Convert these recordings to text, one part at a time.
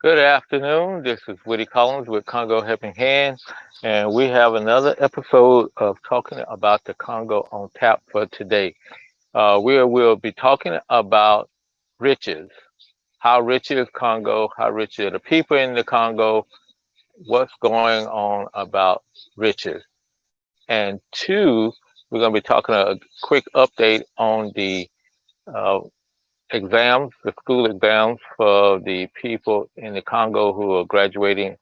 Good afternoon. This is Woody Collins with Congo Helping Hands, and we have another episode of talking about the Congo on tap for today. We will be talking about riches. How rich is Congo? How rich are the people in the Congo? What's going on about riches? And two, we're going to be talking a quick update on the uh, exams, the school exams for the people in the Congo who are graduating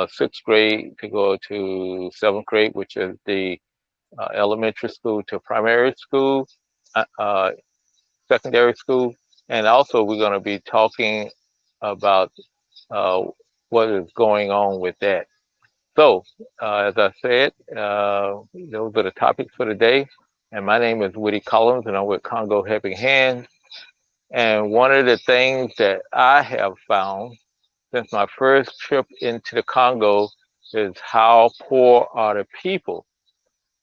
sixth grade to go to seventh grade, which is the elementary school to primary school, uh, uh, secondary school. And also, we're going to be talking about uh, what is going on with that. So, as I said, those are the topics for today. And my name is Woody Collins, and I'm with Congo Helping Hands. And one of the things that I have found since my first trip into the Congo is how poor are the people.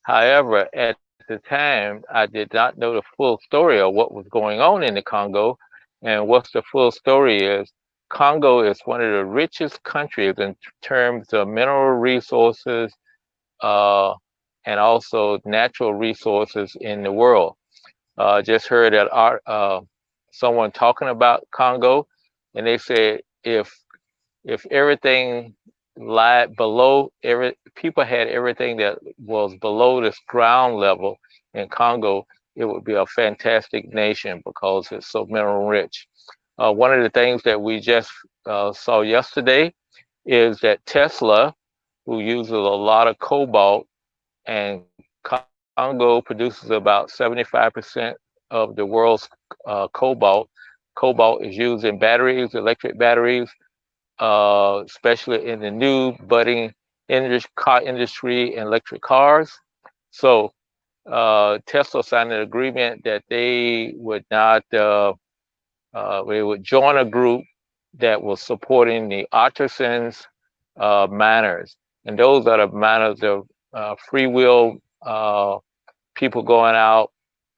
However, at the time, I did not know the full story of what was going on in the Congo. And what's the full story is Congo is one of the richest countries in terms of mineral resources uh, and also natural resources in the world. Just heard that someone talking about Congo, and they said if everything lied below every people had everything that was below this ground level in Congo, it would be a fantastic nation because it's so mineral rich. One of the things that we just saw yesterday is that Tesla, who uses a lot of cobalt, and Congo produces about 75% of the world's cobalt. Cobalt is used in batteries, electric batteries, especially in the new budding car industry and electric cars. So Tesla signed an agreement that they would join a group that was supporting the artisans miners, and those are the miners of free will people going out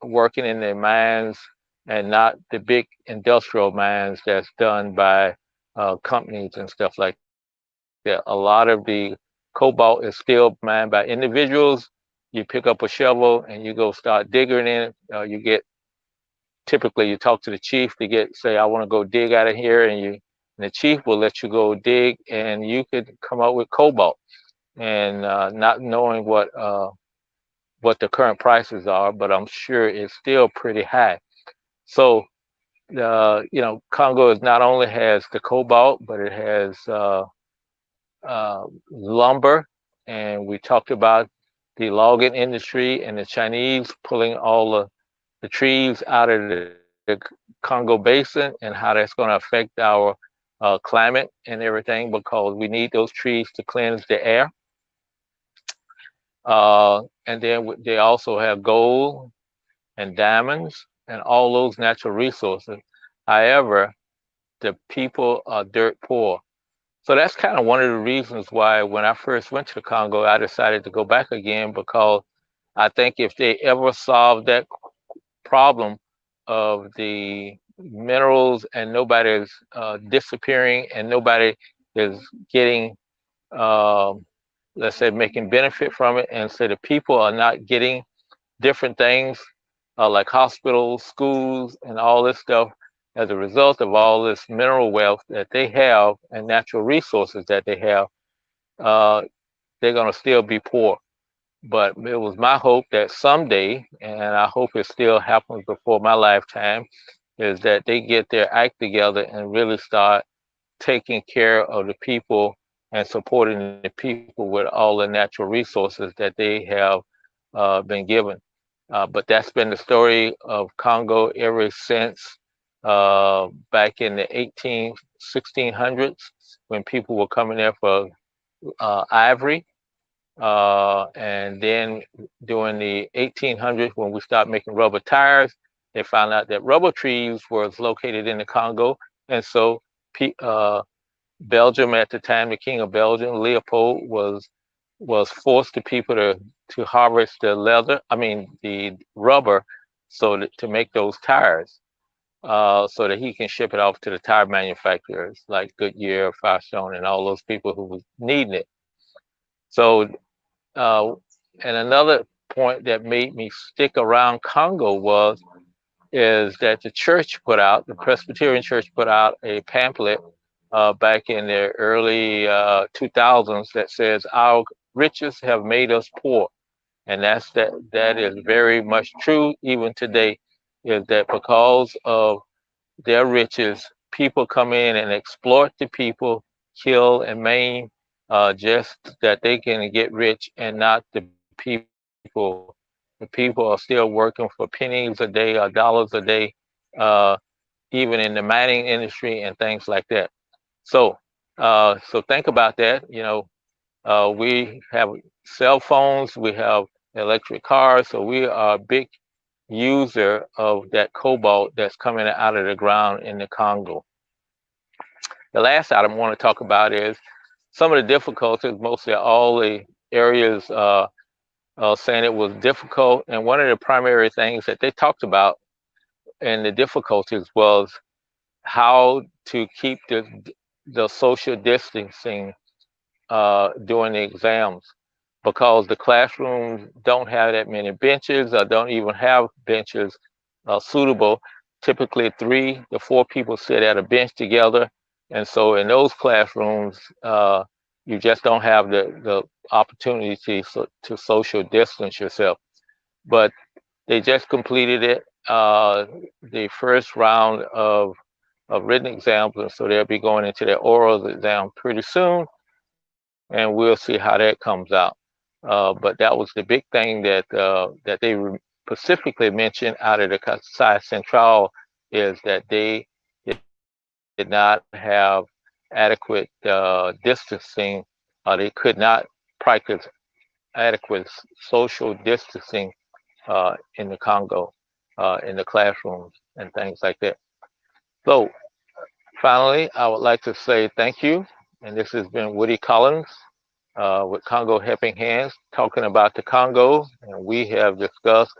working in their mines and not the big industrial mines that's done by companies and stuff like that. A lot of the cobalt is still mined by individuals. You pick up a shovel and you go start digging in it. You get typically you talk to the chief to get say I want to go dig out of here, and the chief will let you go dig, and you could come up with cobalt, and not knowing what the current prices are, but I'm sure it's still pretty high. So, Congo is not only has the cobalt, but it has lumber, and we talked about the logging industry and the Chinese pulling all the trees out of the Congo Basin and how that's going to affect our climate and everything because we need those trees to cleanse the air. And then they also have gold and diamonds and all those natural resources. However, the people are dirt poor. So that's kind of one of the reasons why when I first went to the Congo, I decided to go back again because I think if they ever solve that problem of the minerals and nobody is disappearing and nobody is getting, uh, let's say, making benefit from it, and so the people are not getting different things like hospitals, schools, and all this stuff as a result of all this mineral wealth that they have and natural resources that they have, uh, they're going to still be poor. But it was my hope that someday, and I hope it still happens before my lifetime, is that they get their act together and really start taking care of the people and supporting the people with all the natural resources that they have been given. But that's been the story of Congo ever since back in the 1600s when people were coming there for ivory. And then during the 1800s, when we started making rubber tires, they found out that rubber trees was located in the Congo. And so Belgium at the time, the king of Belgium, Leopold, was forced the people to harvest the leather, I mean the rubber, so that, to make those tires. so that he can ship it off to the tire manufacturers like Goodyear, Firestone, and all those people who was needing it. So, uh, and another point that made me stick around Congo is that the Presbyterian Church put out a pamphlet back in the early 2000s that says our riches have made us poor, and that is very much true even today. Is that because of their riches, people come in and exploit the people, kill and maim, just that they can get rich and not the people. The people are still working for pennies a day or dollars a day, uh, even in the mining industry and things like that. So, so think about that. We have cell phones, we have electric cars, so we are a big user of that cobalt that's coming out of the ground in the Congo. The last item I want to talk about is some of the difficulties, mostly all the areas saying it was difficult. And one of the primary things that they talked about and the difficulties was how to keep the social distancing during the exams, because the classrooms don't have that many benches or don't even have benches suitable. Typically, 3 to 4 people sit at a bench together. And so in those classrooms, you just don't have the opportunity to social distance yourself. But they just completed it, the first round of written exams, and so they'll be going into their oral exam pretty soon, and we'll see how that comes out. But that was the big thing that they specifically mentioned out of the Kasai Central, is that they did not have adequate distancing. They could not practice adequate social distancing in the Congo, in the classrooms and things like that. So finally, I would like to say thank you. And this has been Woody Collins with Congo Helping Hands, talking about the Congo. And we have discussed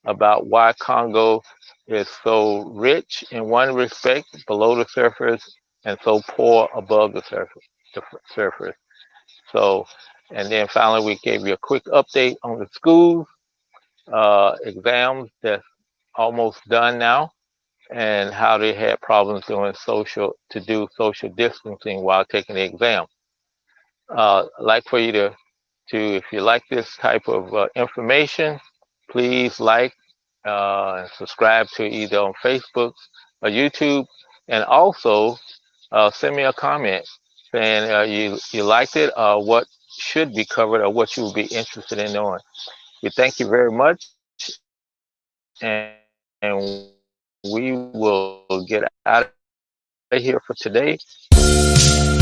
about why Congo is so rich in one respect, below the surface, and so poor above the surface. So, and then finally, we gave you a quick update on the schools exams that's almost done now, and how they had problems do social distancing while taking the exam. I'd like for you if you like this type of information, please like and subscribe to either on Facebook or YouTube, and also send me a comment saying you liked it, or what should be covered, or what you would be interested in knowing. We thank you very much, and we will get out of here for today. Have a great day.